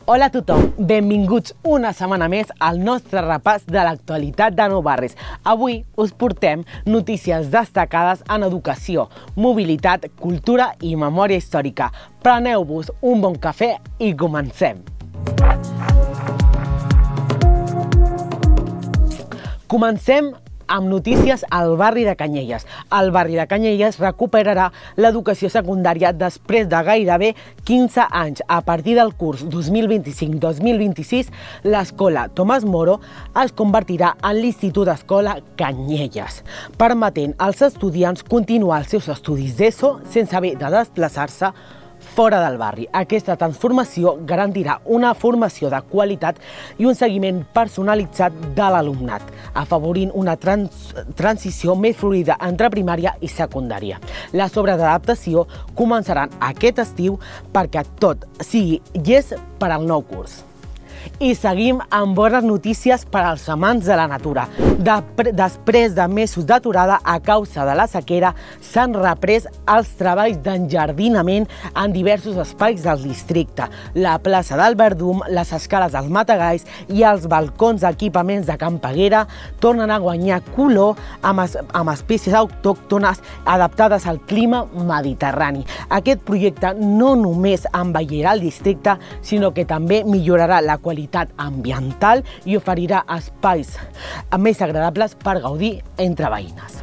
Hola a tothom, benvinguts una setmana més al nostre repàs de l'actualitat de Nou Barris. Avui us portem notícies destacades en educació, mobilitat, cultura i memòria històrica. Preneu-vos un bon cafè i comencem! Comencem amb notícies al barri de Canyelles. El barri de Canyelles recuperarà l'educació secundària després de gairebé 15 anys. A partir del curs 2025-2026, l'escola Tomàs Moro es convertirà en l'Institut Escola Canyelles, permetent als estudiants continuar els seus estudis d'ESO sense haver de desplaçar-se fora del barri. Aquesta transformació garantirà una formació de qualitat i un seguiment personalitzat de l'alumnat, afavorint una transició més fluida entre primària i secundària. Les obres d'adaptació començaran aquest estiu perquè tot sigui llest per al nou curs. I seguim amb bones notícies per als amants de la natura. Després de mesos d'aturada a causa de la sequera, s'han reprès els treballs d'enjardinament en diversos espais del districte. La plaça del Verdum, les escales dels Matagalls i els balcons d'equipaments de Can Peguera tornen a guanyar color amb espècies autòctones adaptades al clima mediterrani. Aquest projecte no només embellirà el districte, sinó que també millorarà la qualitat ambiental i oferirà espais més agradables per gaudir entre veïnes.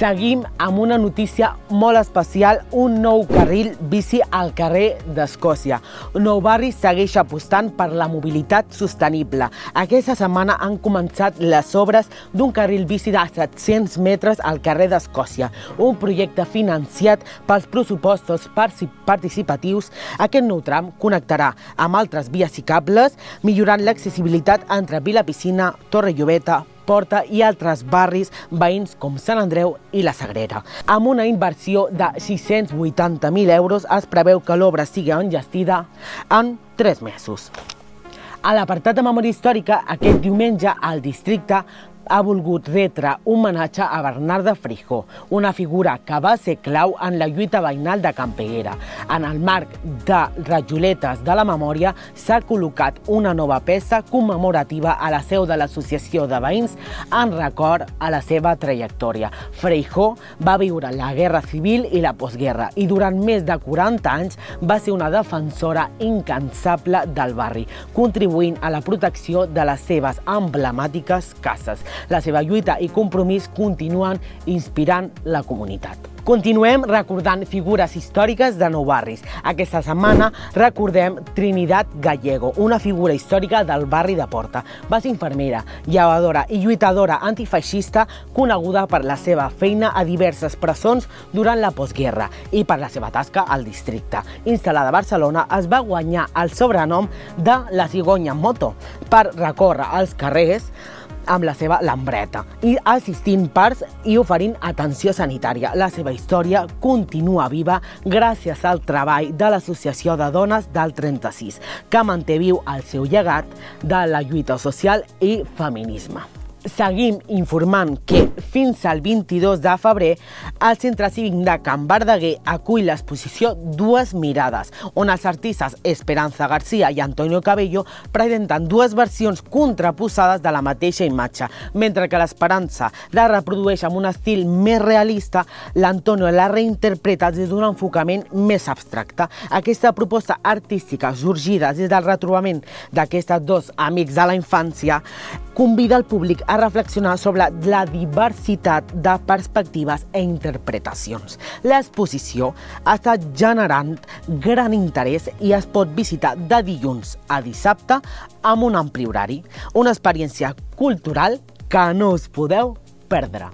Seguim amb una notícia molt especial, un nou carril bici al carrer d'Escòcia. Nou Barris segueix apostant per la mobilitat sostenible. Aquesta setmana han començat les obres d'un carril bici de 700 metres al carrer d'Escòcia, un projecte financiat pels pressupostos participatius. Aquest nou tram connectarà amb altres vies ciclables, millorant l'accessibilitat entre Vila Piscina, Torre Llobeta, Porta i altres barris veïns com Sant Andreu i la Sagrera. Amb una inversió de 680.000 euros, es preveu que l'obra sigui enllestida en 3 mesos. A l'apartat de memòria històrica, aquest diumenge el districte ha volgut retre un homenatge a Bernat de Feijó, una figura que va ser clau en la lluita veïnal de Can Peguera. En el marc de Rajoletes de la Memòria s'ha col·locat una nova peça commemorativa a la seu de l'Associació de Veïns en record a la seva trajectòria. Feijó va viure la Guerra Civil i la postguerra i durant més de 40 anys va ser una defensora incansable del barri, contribuint a la protecció de les seves emblemàtiques cases. La seva lluita i compromís continuen inspirant la comunitat. Continuem recordant figures històriques de Nou Barris. Aquesta setmana recordem Trinidad Gallego, una figura històrica del barri de Porta. Va ser infermera, llevadora i lluitadora antifeixista coneguda per la seva feina a diverses presons durant la postguerra i per la seva tasca al districte. Instal·lada a Barcelona, es va guanyar el sobrenom de la cigonya en moto per recórrer els carrers amb la seva lambreta i assistint parts i oferint atenció sanitària. La seva història continua viva gràcies al treball de l'Associació de Dones del 36, que manté viu el seu llegat de la lluita social i feminisme. Seguim informant que fins al 22 de febrer el Centre Cívic de Can Verdaguer acull l'exposició Dues Mirades, on els artistes Esperanza García i Antonio Cabello presenten dues versions contraposades de la mateixa imatge. Mentre que l'Esperanza la reprodueix amb un estil més realista, l'Antonio la reinterpreta des d'un enfocament més abstracte. Aquesta proposta artística sorgida des del retrobament d'aquests dos amics de la infància convida el públic a reflexionar sobre la diversitat de perspectives i interpretacions. L'exposició ha estat generant gran interès i es pot visitar de dilluns a dissabte amb un ampli horari. Una experiència cultural que no us podeu perdre.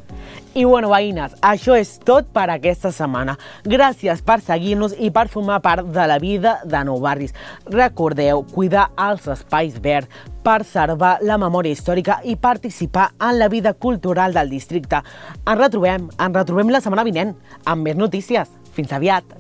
I bueno, veïnes, això és tot per aquesta setmana. Gràcies per seguir-nos i per formar part de la vida de Nou Barris. Recordeu cuidar els espais verds, preservar la memòria històrica i participar en la vida cultural del districte. Ens retrobem la setmana vinent amb més notícies. Fins aviat!